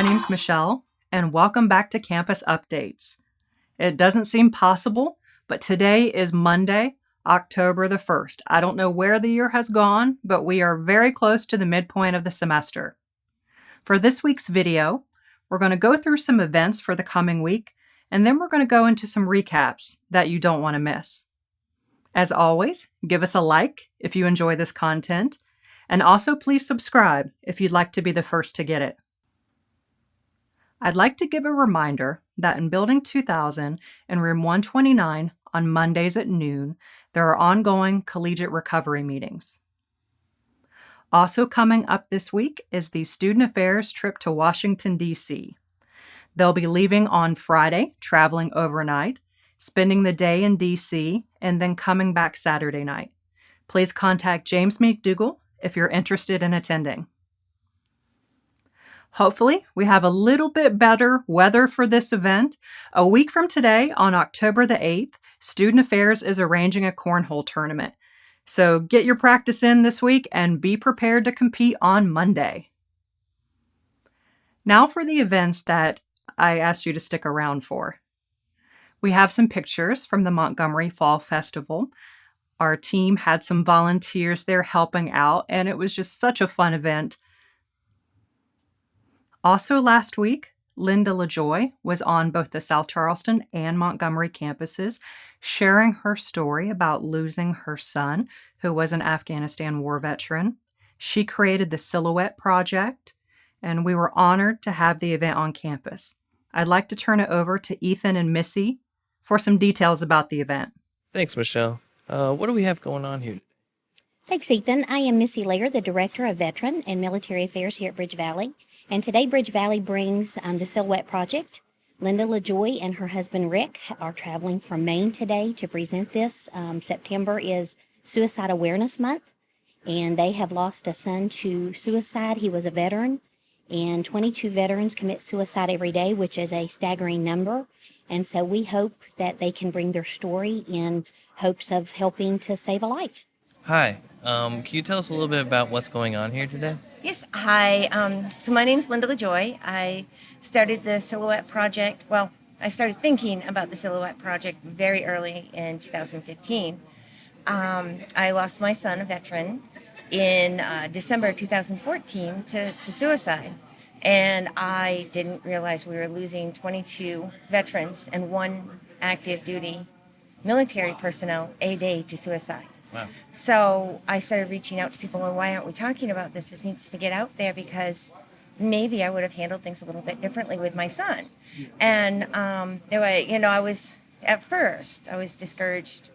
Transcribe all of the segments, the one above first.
my name's Michelle, and welcome back to Campus Updates. It doesn't seem possible, but today is Monday, October the 1st. I don't know where the year has gone, but we are very close to the midpoint of the semester. For this week's video, we're going to go through some events for the coming week, and then we're going to go into some recaps that you don't want to miss. As always, give us a like if you enjoy this content, and also please subscribe if you'd like to be the first to get it. I'd like to give a reminder that in Building 2000 in Room 129 on Mondays at noon, there are ongoing collegiate recovery meetings. Also coming up this week is the Student Affairs trip to Washington, D.C. They'll be leaving on Friday, traveling overnight, spending the day in D.C., and then coming back Saturday night. Please contact James McDougall if you're interested in attending. Hopefully, we have a little bit better weather for this event. A week from today, on October the 8th, Student Affairs is arranging a cornhole tournament. So get your practice in this week and be prepared to compete on Monday. Now for the events that I asked you to stick around for. We have some pictures from the Montgomery Fall Festival. Our team had some volunteers there helping out, and it was just such a fun event. Also last week, Linda LaJoy was on both the South Charleston and Montgomery campuses, sharing her story about losing her son, who was an Afghanistan war veteran. She created the Silhouette Project, and we were honored to have the event on campus. I'd like to turn it over to Ethan and Missy for some details about the event. Thanks, Michelle. What do we have going on here? Thanks, Ethan. I am Missy Lair, the Director of Veteran and Military Affairs here at BridgeValley. And today, BridgeValley brings the Silhouette Project. Linda LaJoy and her husband, Rick, are traveling from Maine today to present this. September is Suicide Awareness Month, and they have lost a son to suicide. He was a veteran, and 22 veterans commit suicide every day, which is a staggering number. And so we hope that they can bring their story in hopes of helping to save a life. Hi. Can you tell us a little bit about what's going on here today? Yes, hi. So my name's Linda LaJoy. I started the Silhouette Project. Well, I started thinking about the Silhouette Project very early in 2015. I lost my son, a veteran, in December 2014 to suicide. And I didn't realize we were losing 22 veterans and one active duty military personnel a day to suicide. Wow. So I started reaching out to people, well, why aren't we talking about this? This needs to get out there because maybe I would have handled things a little bit differently with my son. And I was, at first, I was discouraged.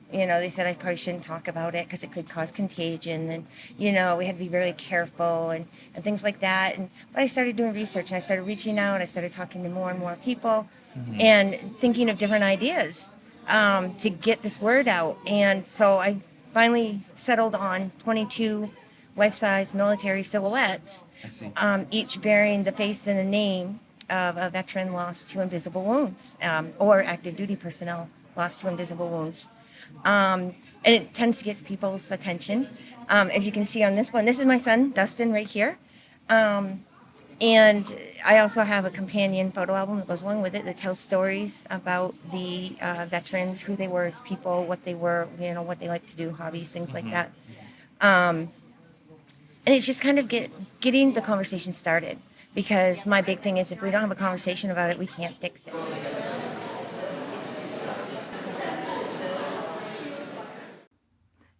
They said I probably shouldn't talk about it because it could cause contagion. And, we had to be very careful and things like that. But I started doing research and I started reaching out. I started talking to more and more people and thinking of different ideas to get this word out. And so I finally settled on 22 life-size military silhouettes, each bearing the face and the name of a veteran lost to invisible wounds, or active duty personnel lost to invisible wounds. And it tends to get people's attention. As you can see on this one, this is my son, Dustin, right here. And I also have a companion photo album that goes along with it that tells stories about the veterans, who they were as people, what they were, what they like to do, hobbies, things like that. And it's just kind of getting the conversation started, because my big thing is if we don't have a conversation about it, we can't fix it.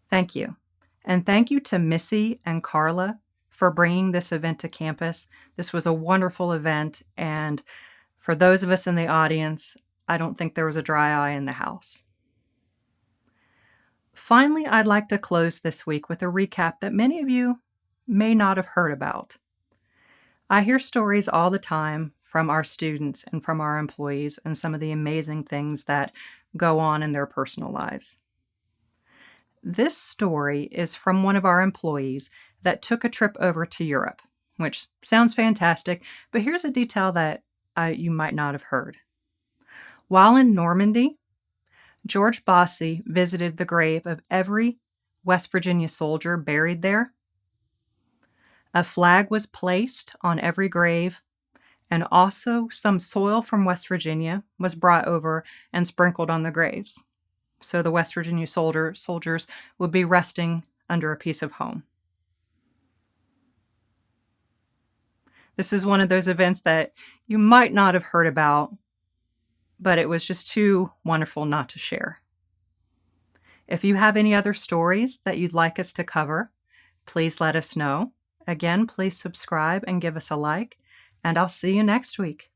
Thank you. And thank you to Missy and Carla for bringing this event to campus. This was a wonderful event, and for those of us in the audience, I don't think there was a dry eye in the house. Finally, I'd like to close this week with a recap that many of you may not have heard about. I hear stories all the time from our students and from our employees and some of the amazing things that go on in their personal lives. This story is from one of our employees that took a trip over to Europe, which sounds fantastic, but here's a detail that you might not have heard. While in Normandy, George Bossy visited the grave of every West Virginia soldier buried there. A flag was placed on every grave And also, some soil from West Virginia was brought over and sprinkled on the graves. So the West Virginia soldiers would be resting under a piece of home. This is one of those events that you might not have heard about, but it was just too wonderful not to share. If you have any other stories that you'd like us to cover, please let us know. Again, please subscribe and give us a like, and I'll see you next week.